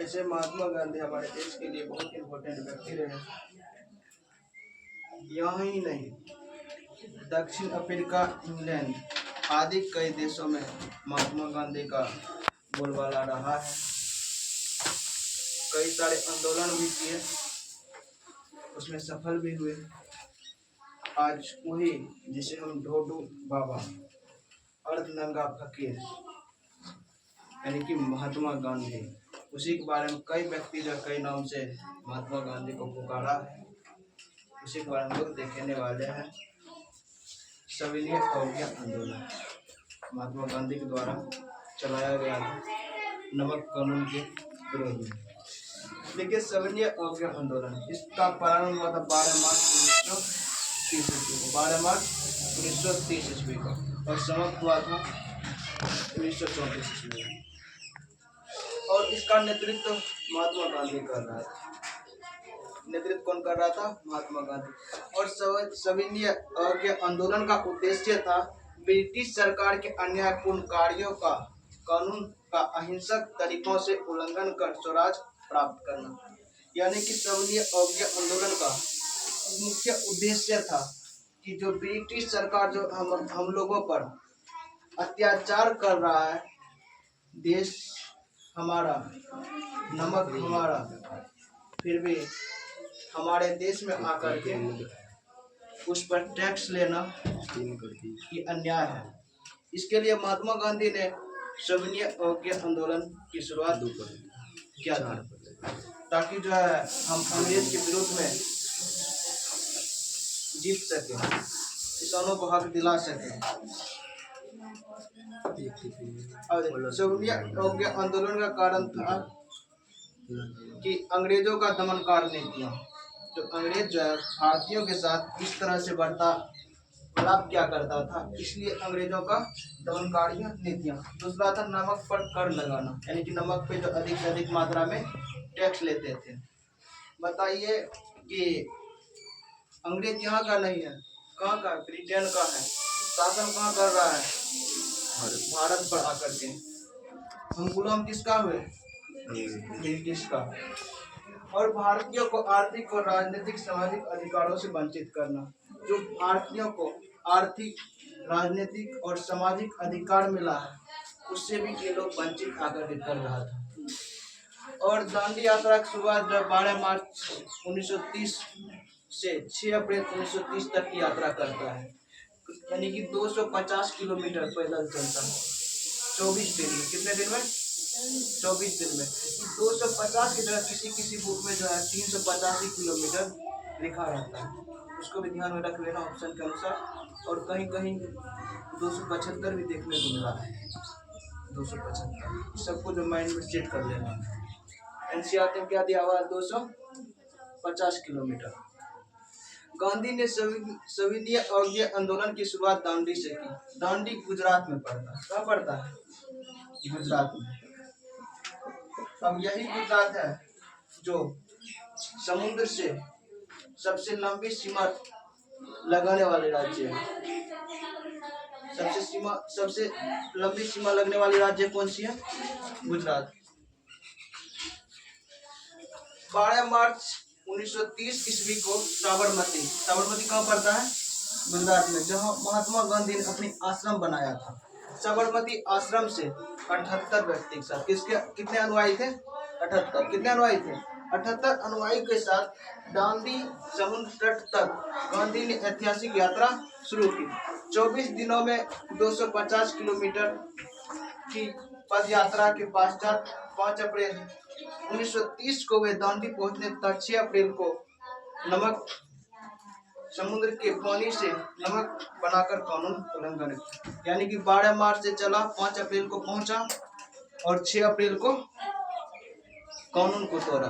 जैसे महात्मा गांधी हमारे देश के लिए बहुत इम्पोर्टेंट व्यक्ति रहे। यहाँ ही नहीं, दक्षिण अफ्रीका, इंग्लैंड आदि कई देशों में महात्मा गांधी का बोलबाला रहा है। कई सारे आंदोलन भी किए, उसमें सफल भी हुए। आज वही जिसे हम ढोडू बाबा, अर्धनंगा फकीर यानी कि महात्मा गांधी, उसी के बारे में कई व्यक्ति जो कई नाम से महात्मा गांधी को पुकारा है, उसी के बारे में लोग देखने वाले हैं। सविनय अवज्ञा आंदोलन महात्मा गांधी के द्वारा चलाया गया था नमक कानून के विरोध में। देखिए, सविनय अवज्ञा आंदोलन, इसका प्रारंभ हुआ था 12 मार्च 1930 ईस्वी को और समाप्त हुआ था 1934 ईस्वी में। और इसका नेतृत्व महात्मा गांधी कर रहा था। नेतृत्व कौन कर रहा था? महात्मा गांधी। और सविनय अवज्ञा आंदोलन का उद्देश्य था ब्रिटिश सरकार के अन्यायपूर्ण कार्यों का कानून का अहिंसक तरीकों से उल्लंघन कर स्वराज प्राप्त करना। यानी कि सविनय अवज्ञा आंदोलन का मुख्य उद्देश्य था कि जो ब्रिटिश सरकार जो हम लोगों पर अत्याचार कर रहा है, देश हमारा, नमक हमारा, फिर भी हमारे देश में आकर के उस पर टैक्स लेना ये अन्याय है। इसके लिए महात्मा गांधी ने सविनय अवज्ञा आंदोलन की शुरुआत किया था, ताकि जो है हम अंग्रेज के विरोध में जीत सके, किसानों को हक दिला सके। और सविनय अवज्ञा आंदोलन का कारण था कि अंग्रेजों का दमनकार नीतियां, तो अंग्रेज जो है भारतीयों के साथ इस तरह से बर्ताव क्या करता था, इसलिए अंग्रेजों का दमनकारी नीतियां। दूसरा था नमक पर कर लगाना, यानी कि नमक पे जो अधिक से अधिक मात्रा में टैक्स लेते थे। बताइए कि अंग्रेज यहाँ का नहीं है, कहाँ का? ब्रिटेन का है। शासन कहाँ कर रहा है? भारत पर आकर के। हम गुलाम किसका हुए? ब्रिटिश का। और भारतीयों को आर्थिक और राजनीतिक सामाजिक अधिकारों से वंचित करना। जो भारतीयों को आर्थिक, राजनीतिक और सामाजिक अधिकार मिला है, उससे भी ये लोग वंचित आकर के कर रहा था। और दांडी यात्रा की शुरुआत जब 12 मार्च 1930 से 6 अप्रैल 1930 तक की यात्रा करता है, यानी कि 250 किलोमीटर पैदल चलता है 24 दिन में। कितने दिन में? 24 दिन में। 250 की जगह किसी बुक में जो है 385 किलोमीटर लिखा रहता है, उसको भी ध्यान में रख लेना ऑप्शन के अनुसार। और कहीं कहीं 275 भी देखने को मिला है, 275। सबको जो माइंड में सेट कर लेना। एनसीईआरटी में क्या दिया हुआ? 250 किलोमीटर। गांधी ने सविनय अवज्ञा आंदोलन की शुरुआत दांडी से की। दांडी गुजरात में पड़ता है। कहाँ पड़ता है? गुजरात में। अब यही गुजरात है जो समुद्र से सबसे लंबी सीमा लगाने वाले राज्य है। सबसे लंबी सीमा लगने वाली राज्य कौन सी है? गुजरात। 12 मार्च 1930 ईस्वी को साबरमती कहाँ पड़ता है? गुजरात में, जहाँ महात्मा गांधी ने अपनी आश्रम बनाया था। साबरमती आश्रम से 78 व्यक्ति के साथ कितने अनुयायी थे? 78। कितने अनुयायी थे? 78 अनुयायी के साथ दांडी समुद्र तट तक गांधी ने ऐतिहासिक यात्रा शुरू की। 24 दिनों में 250 किलोमीटर की पद यात्रा के पश्चात 5 अप्रैल 1930 को वे दांडी पहुंचने तक 6 अप्रैल को नमक समुद्र के पानी से नमक बनाकर कानून उल्लंघन, यानी कि 12 मार्च से चला, 5 अप्रैल को पहुंचा और 6 अप्रैल को कानून को तोड़ा।